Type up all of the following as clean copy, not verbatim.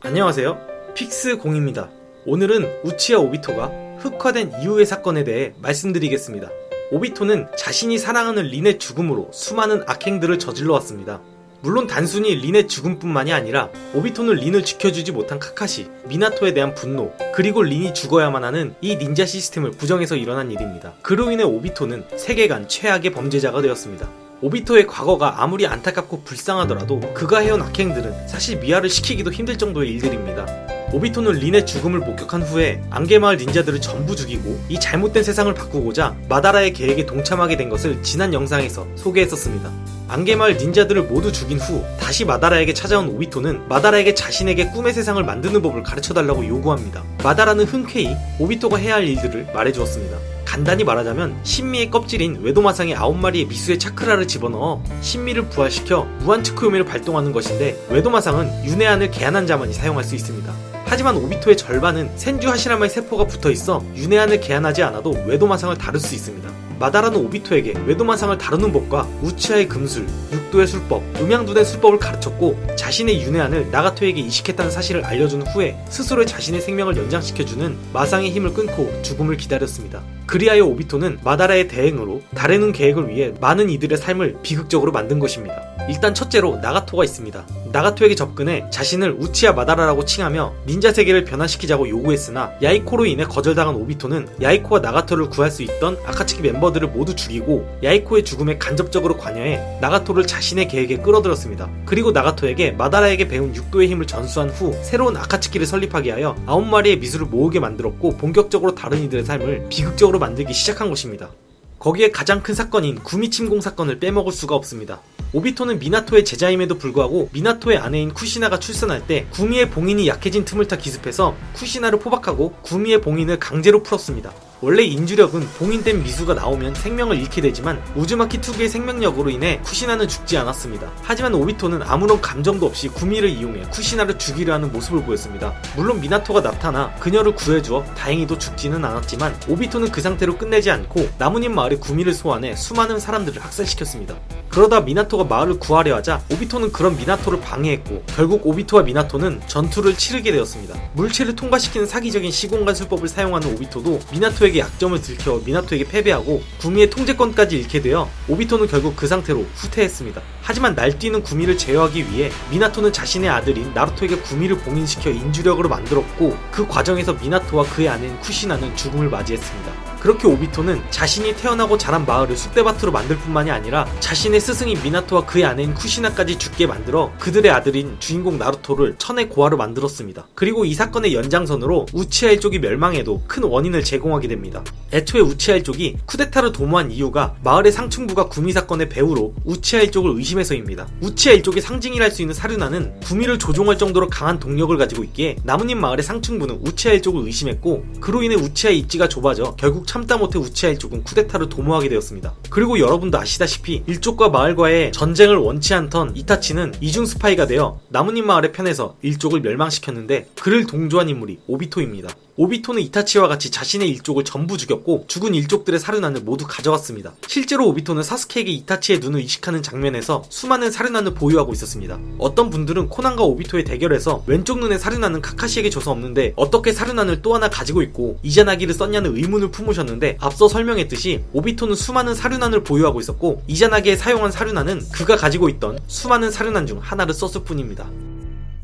안녕하세요, 픽스공입니다. 오늘은 우치하 오비토가 흑화된 이후의 사건에 대해 말씀드리겠습니다. 오비토는 자신이 사랑하는 린의 죽음으로 수많은 악행들을 저질러 왔습니다. 물론 단순히 린의 죽음뿐만이 아니라 오비토는 린을 지켜주지 못한 카카시, 미나토에 대한 분노, 그리고 린이 죽어야만 하는 이 닌자 시스템을 부정해서 일어난 일입니다. 그로 인해 오비토는 세계관 최악의 범죄자가 되었습니다. 오비토의 과거가 아무리 안타깝고 불쌍하더라도 그가 해온 악행들은 사실 미아를 시키기도 힘들 정도의 일들입니다. 오비토는 린의 죽음을 목격한 후에 안개마을 닌자들을 전부 죽이고 이 잘못된 세상을 바꾸고자 마다라의 계획에 동참하게 된 것을 지난 영상에서 소개했었습니다. 안개마을 닌자들을 모두 죽인 후 다시 마다라에게 찾아온 오비토는 마다라에게 자신에게 꿈의 세상을 만드는 법을 가르쳐달라고 요구합니다. 마다라는 흔쾌히 오비토가 해야 할 일들을 말해주었습니다. 간단히 말하자면 신미의 껍질인 외도마상의 9마리의 미수의 차크라를 집어넣어 신미를 부활시켜 무한츠쿠요미를 발동하는 것인데, 외도마상은 윤회안을 개안한 자만이 사용할 수 있습니다. 하지만 오비토의 절반은 센주 하시라마의 세포가 붙어있어 윤회안을 개안하지 않아도 외도마상을 다룰 수 있습니다. 마다라는 오비토에게 외도마상을 다루는 법과 우치하의 금술, 육도의 술법, 음양둔의 술법을 가르쳤고 자신의 윤회안을 나가토에게 이식했다는 사실을 알려준 후에 스스로 자신의 생명을 연장시켜주는 마상의 힘을 끊고 죽음을 기다렸습니다. 그리하여 오비토는 마다라의 대행으로 다레눈 계획을 위해 많은 이들의 삶을 비극적으로 만든 것입니다. 일단 첫째로 나가토가 있습니다. 나가토에게 접근해 자신을 우치하 마다라라고 칭하며 닌자 세계를 변화시키자고 요구했으나 야이코로 인해 거절당한 오비토는 야이코와 나가토를 구할 수 있던 아카츠키 멤버들을 모두 죽이고 야이코의 죽음에 간접적으로 관여해 나가토를 자신의 계획에 끌어들였습니다. 그리고 나가토에게 마다라에게 배운 육도의 힘을 전수한 후 새로운 아카츠키를 설립하게 하여 9마리의 미수를 모으게 만들었고 본격적으로 다른 이들의 삶을 비극적으로 만들기 시작한 것입니다. 거기에 가장 큰 사건인 구미 침공 사건을 빼먹을 수가 없습니다. 오비토는 미나토의 제자임에도 불구하고 미나토의 아내인 쿠시나가 출산할 때 구미의 봉인이 약해진 틈을 타 기습해서 쿠시나를 포박하고 구미의 봉인을 강제로 풀었습니다. 원래 인주력은 봉인된 미수가 나오면 생명을 잃게 되지만 우즈마키 투기의 생명력으로 인해 쿠시나는 죽지 않았습니다. 하지만 오비토는 아무런 감정도 없이 구미를 이용해 쿠시나를 죽이려 하는 모습을 보였습니다. 물론 미나토가 나타나 그녀를 구해주어 다행히도 죽지는 않았지만 오비토는 그 상태로 끝내지 않고 나무님 마을의 구미를 소환해 수많은 사람들을 학살시켰습니다. 그러다 미나토가 마을을 구하려 하자 오비토는 그런 미나토를 방해했고 결국 오비토와 미나토는 전투를 치르게 되었습니다. 물체를 통과시키는 사기적인 시공간 술법을 사용하는 오비토도 미나토에게 약점을 들켜 미나토에게 패배하고 구미의 통제권까지 잃게 되어 오비토는 결국 그 상태로 후퇴했습니다. 하지만 날뛰는 구미를 제어하기 위해 미나토는 자신의 아들인 나루토에게 구미를 봉인시켜 인주력으로 만들었고 그 과정에서 미나토와 그의 아내인 쿠시나는 죽음을 맞이했습니다. 그렇게 오비토는 자신이 태어나고 자란 마을을 쑥대밭으로 만들 뿐만이 아니라 자신의 스승인 미나토와 그의 아내인 쿠시나까지 죽게 만들어 그들의 아들인 주인공 나루토를 천의 고아로 만들었습니다. 그리고 이 사건의 연장선으로 우치하 일족이 멸망에도 큰 원인을 제공하게 됩니다. 애초에 우치하 일족이 쿠데타를 도모한 이유가 마을의 상층부가 구미 사건의 배후로 우치하 일족을 의심해서입니다. 우치하 일족의 상징이라 할 수 있는 사륜아는 구미를 조종할 정도로 강한 동력을 가지고 있기에 나무님 마을의 상층부는 우치하 일족을 의심했고 그로 인해 우치하의 입지가 좁아져 결국 참다 못해 우치하 일족은 쿠데타를 도모하게 되었습니다. 그리고 여러분도 아시다시피 일족과 마을과의 전쟁을 원치 않던 이타치는 이중 스파이가 되어 나무님 마을의 편에서 일족을 멸망시켰는데 그를 동조한 인물이 오비토입니다. 오비토는 이타치와 같이 자신의 일족을 전부 죽였고 죽은 일족들의 사륜안을 모두 가져갔습니다. 실제로 오비토는 사스케에게 이타치의 눈을 이식하는 장면에서 수많은 사륜안을 보유하고 있었습니다. 어떤 분들은 코난과 오비토의 대결에서 왼쪽 눈의 사륜안은 카카시에게 줘서 없는데 어떻게 사륜안을 또 하나 가지고 있고 이자나기를 썼냐는 의문을 품으셨는데 앞서 설명했듯이 오비토는 수많은 사륜안을 보유하고 있었고 이자나기에 사용한 사륜안은 그가 가지고 있던 수많은 사륜안 중 하나를 썼을 뿐입니다.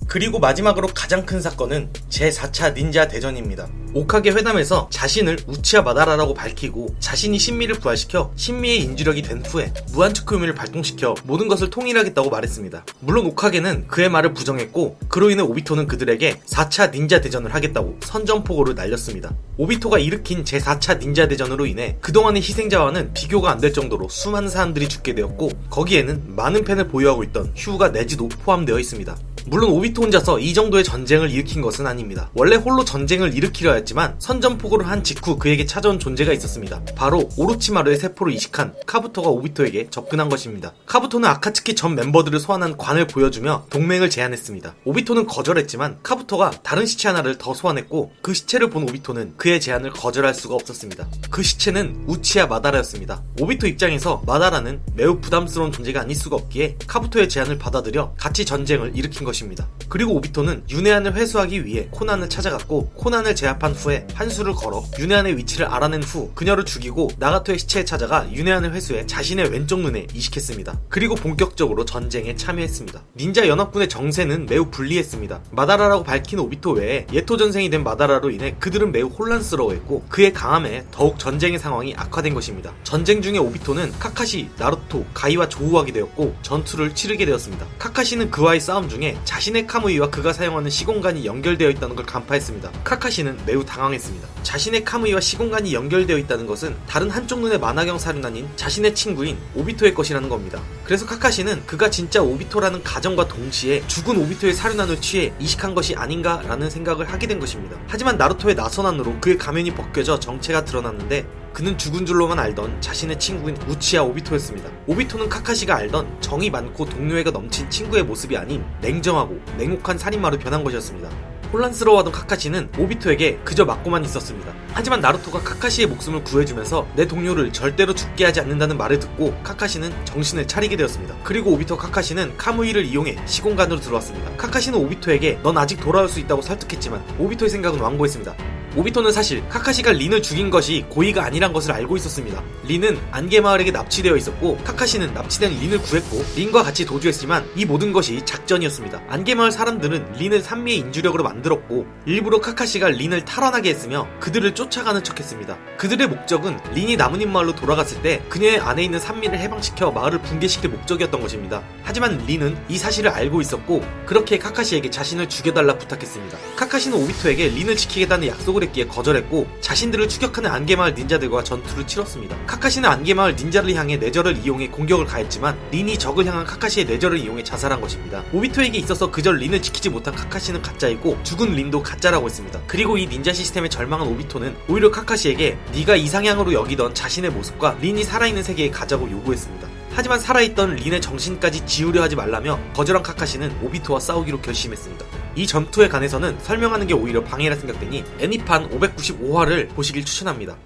그리고 마지막으로 가장 큰 사건은 제4차 닌자 대전입니다. 오카게 회담에서 자신을 우치하 마다라라고 밝히고 자신이 신미를 부활시켜 신미의 인주력이 된 후에 무한츠쿠요미를 발동시켜 모든 것을 통일하겠다고 말했습니다. 물론 오카게는 그의 말을 부정했고 그로 인해 오비토는 그들에게 4차 닌자 대전을 하겠다고 선전포고를 날렸습니다. 오비토가 일으킨 제4차 닌자 대전으로 인해 그동안의 희생자와는 비교가 안 될 정도로 수많은 사람들이 죽게 되었고 거기에는 많은 팬을 보유하고 있던 휴가 네즈도 포함되어 있습니다. 물론 오비토 혼자서 이 정도의 전쟁을 일으킨 것은 아닙니다. 원래 홀로 전쟁을 일으키려 했지만 선전포고를 한 직후 그에게 찾아온 존재가 있었습니다. 바로 오로치마루의 세포를 이식한 카부토가 오비토에게 접근한 것입니다. 카부토는 아카츠키 전 멤버들을 소환한 관을 보여주며 동맹을 제안했습니다. 오비토는 거절했지만 카부토가 다른 시체 하나를 더 소환했고 그 시체를 본 오비토는 그의 제안을 거절할 수가 없었습니다. 그 시체는 우치하 마다라였습니다. 오비토 입장에서 마다라는 매우 부담스러운 존재가 아닐 수가 없기에 카부토의 제안을 받아들여 같이 전쟁을 일으킨 것입니다. 것입니다. 그리고 오비토는 윤회한을 회수하기 위해 코난을 찾아갔고 코난을 제압한 후에 한수를 걸어 윤회한의 위치를 알아낸 후 그녀를 죽이고 나가토의 시체에 찾아가 윤회한을 회수해 자신의 왼쪽 눈에 이식했습니다. 그리고 본격적으로 전쟁에 참여했습니다. 닌자 연합군의 정세는 매우 불리했습니다. 마다라라고 밝힌 오비토 외에 예토 전생이 된 마다라로 인해 그들은 매우 혼란스러워했고 그의 강함에 더욱 전쟁의 상황이 악화된 것입니다. 전쟁 중에 오비토는 카카시, 나루토, 가이와 조우하게 되었고 전투를 치르게 되었습니다. 카카시는 그와의 싸움 중에 자신의 카무이와 그가 사용하는 시공간이 연결되어 있다는 걸 간파했습니다. 카카시는 매우 당황했습니다. 자신의 카무이와 시공간이 연결되어 있다는 것은 다른 한쪽 눈의 만화경 사륜아닌 자신의 친구인 오비토의 것이라는 겁니다. 그래서 카카시는 그가 진짜 오비토라는 가정과 동시에 죽은 오비토의 사륜안을 취해 이식한 것이 아닌가라는 생각을 하게 된 것입니다. 하지만 나루토의 나선안으로 그의 가면이 벗겨져 정체가 드러났는데 그는 죽은 줄로만 알던 자신의 친구인 우치하 오비토였습니다. 오비토는 카카시가 알던 정이 많고 동료애가 넘친 친구의 모습이 아닌 냉정하고 냉혹한 살인마로 변한 것이었습니다. 혼란스러워하던 카카시는 오비토에게 그저 맞고만 있었습니다. 하지만 나루토가 카카시의 목숨을 구해주면서 내 동료를 절대로 죽게 하지 않는다는 말을 듣고 카카시는 정신을 차리게 되었습니다. 그리고 오비토 카카시는 카무이를 이용해 시공간으로 들어왔습니다. 카카시는 오비토에게 넌 아직 돌아올 수 있다고 설득했지만 오비토의 생각은 완고했습니다. 오비토는 사실 카카시가 린을 죽인 것이 고의가 아니란 것을 알고 있었습니다. 린은 안개마을에게 납치되어 있었고 카카시는 납치된 린을 구했고 린과 같이 도주했지만 이 모든 것이 작전이었습니다. 안개마을 사람들은 린을 산미의 인주력으로 만들었고 일부러 카카시가 린을 탈환하게 했으며 그들을 쫓아가는 척했습니다. 그들의 목적은 린이 나뭇잎 마을로 돌아갔을 때 그녀의 안에 있는 산미를 해방시켜 마을을 붕괴시킬 목적이었던 것입니다. 하지만 린은 이 사실을 알고 있었고 그렇게 카카시에게 자신을 죽여달라 부탁했습니다. 카카시는 오비토에게 린을 지키겠다는 약속을 했기에 거절했고 자신들을 추격하는 안개마을 닌자들과 전투를 치렀습니다. 카카시는 안개마을 닌자를 향해 내절을 이용해 공격을 가했지만 린이 적을 향한 카카시의 내절을 이용해 자살한 것입니다. 오비토에게 있어서 그저 린을 지키지 못한 카카시는 가짜이고 죽은 린도 가짜라고 했습니다. 그리고 이 닌자 시스템에 절망한 오비토는 오히려 카카시에게 네가 이상향으로 여기던 자신의 모습과 린이 살아있는 세계에 가자고 요구했습니다. 하지만 살아있던 린의 정신까지 지우려 하지 말라며 거절한 카카시는 오비토와 싸우기로 결심했습니다. 이 전투에 관해서는 설명하는 게 오히려 방해라 생각되니 애니판 595화를 보시길 추천합니다.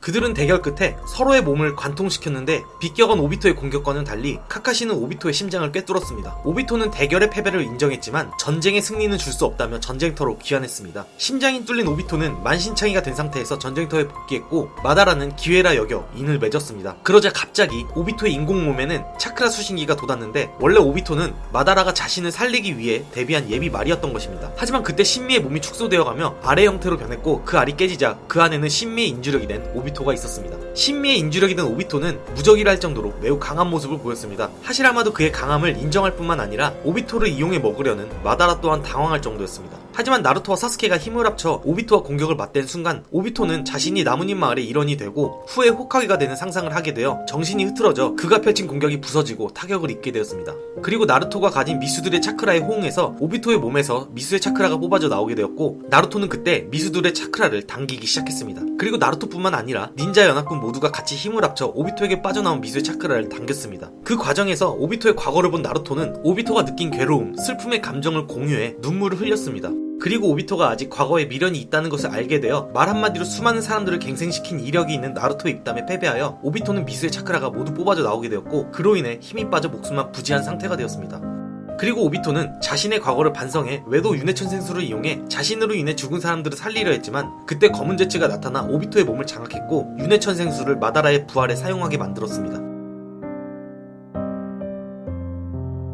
그들은 대결 끝에 서로의 몸을 관통시켰는데 비껴간 오비토의 공격과는 달리 카카시는 오비토의 심장을 꿰뚫었습니다. 오비토는 대결의 패배를 인정했지만 전쟁의 승리는 줄 수 없다며 전쟁터로 귀환했습니다. 심장이 뚫린 오비토는 만신창이가 된 상태에서 전쟁터에 복귀했고 마다라는 기회라 여겨 인을 맺었습니다. 그러자 갑자기 오비토의 인공 몸에는 차크라 수신기가 돋았는데 원래 오비토는 마다라가 자신을 살리기 위해 데뷔한 예비 말이었던 것입니다. 하지만 그때 신미의 몸이 축소되어가며 알의 형태로 변했고 그 알이 깨지자 그 안에는 신미의 인주력이 된 오비토가 있었습니다. 신미의 인주력이 된 오비토는 무적이라 할 정도로 매우 강한 모습을 보였습니다. 하시라마도 그의 강함을 인정할 뿐만 아니라 오비토를 이용해 먹으려는 마다라 또한 당황할 정도였습니다. 하지만 나루토와 사스케가 힘을 합쳐 오비토와 공격을 맞댄 순간 오비토는 자신이 나뭇잎 마을의 일원이 되고 후에 호카게가 되는 상상을 하게 되어 정신이 흐트러져 그가 펼친 공격이 부서지고 타격을 입게 되었습니다. 그리고 나루토가 가진 미수들의 차크라에 호응해서 오비토의 몸에서 미수의 차크라가 뽑아져 나오게 되었고 나루토는 그때 미수들의 차크라를 당기기 시작했습니다. 그리고 나루토뿐만 아니라 닌자 연합군 모두가 같이 힘을 합쳐 오비토에게 빠져나온 미수의 차크라를 당겼습니다. 그 과정에서 오비토의 과거를 본 나루토는 오비토가 느낀 괴로움, 슬픔의 감정을 공유해 눈물을 흘렸습니다. 그리고 오비토가 아직 과거에 미련이 있다는 것을 알게 되어 말 한마디로 수많은 사람들을 갱생시킨 이력이 있는 나루토의 입담에 패배하여 오비토는 미수의 차크라가 모두 뽑아져 나오게 되었고 그로 인해 힘이 빠져 목숨만 부지한 상태가 되었습니다. 그리고 오비토는 자신의 과거를 반성해 외도 윤회천생수를 이용해 자신으로 인해 죽은 사람들을 살리려 했지만 그때 검은 제츠가 나타나 오비토의 몸을 장악했고 윤회천생수를 마다라의 부활에 사용하게 만들었습니다.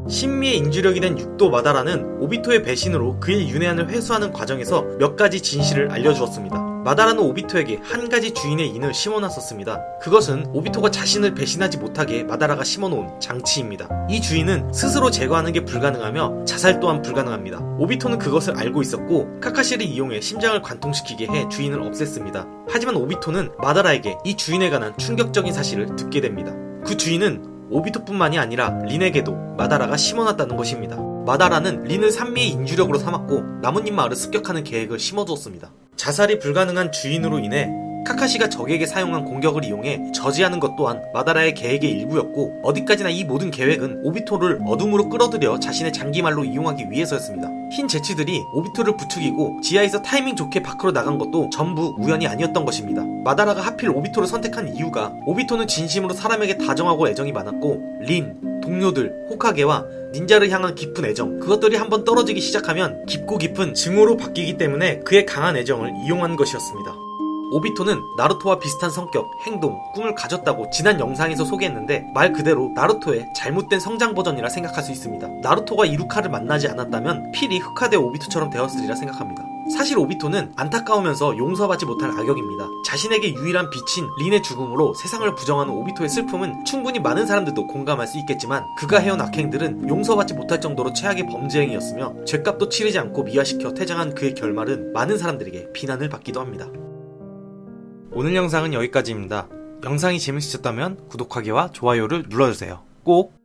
신미의 인주력이 된 육도 마다라는 오비토의 배신으로 그의 윤회한을 회수하는 과정에서 몇 가지 진실을 알려주었습니다. 마다라는 오비토에게 한 가지 주인의 인을 심어놨었습니다. 그것은 오비토가 자신을 배신하지 못하게 마다라가 심어놓은 장치입니다. 이 주인은 스스로 제거하는 게 불가능하며 자살 또한 불가능합니다. 오비토는 그것을 알고 있었고 카카시를 이용해 심장을 관통시키게 해 주인을 없앴습니다. 하지만 오비토는 마다라에게 이 주인에 관한 충격적인 사실을 듣게 됩니다. 그 주인은 오비토뿐만이 아니라 린에게도 마다라가 심어놨다는 것입니다. 마다라는 린을 산미의 인주력으로 삼았고 나뭇잎 마을을 습격하는 계획을 심어두었습니다. 자살이 불가능한 주인으로 인해 카카시가 적에게 사용한 공격을 이용해 저지하는 것 또한 마다라의 계획의 일부였고 어디까지나 이 모든 계획은 오비토를 어둠으로 끌어들여 자신의 장기말로 이용하기 위해서였습니다. 흰 제치들이 오비토를 부추기고 지하에서 타이밍 좋게 밖으로 나간 것도 전부 우연이 아니었던 것입니다. 마다라가 하필 오비토를 선택한 이유가 오비토는 진심으로 사람에게 다정하고 애정이 많았고 린, 동료들, 호카게와 닌자를 향한 깊은 애정, 그것들이 한번 떨어지기 시작하면 깊고 깊은 증오로 바뀌기 때문에 그의 강한 애정을 이용한 것이었습니다. 오비토는 나루토와 비슷한 성격, 행동, 꿈을 가졌다고 지난 영상에서 소개했는데 말 그대로 나루토의 잘못된 성장 버전이라 생각할 수 있습니다. 나루토가 이루카를 만나지 않았다면 필히 흑화대 오비토처럼 되었으리라 생각합니다. 사실 오비토는 안타까우면서 용서받지 못할 악역입니다. 자신에게 유일한 빛인 린의 죽음으로 세상을 부정하는 오비토의 슬픔은 충분히 많은 사람들도 공감할 수 있겠지만 그가 해온 악행들은 용서받지 못할 정도로 최악의 범죄 행위였으며 죄값도 치르지 않고 미화시켜 퇴장한 그의 결말은 많은 사람들에게 비난을 받기도 합니다. 오늘 영상은 여기까지입니다. 영상이 재밌으셨다면 구독하기와 좋아요를 눌러주세요. 꼭!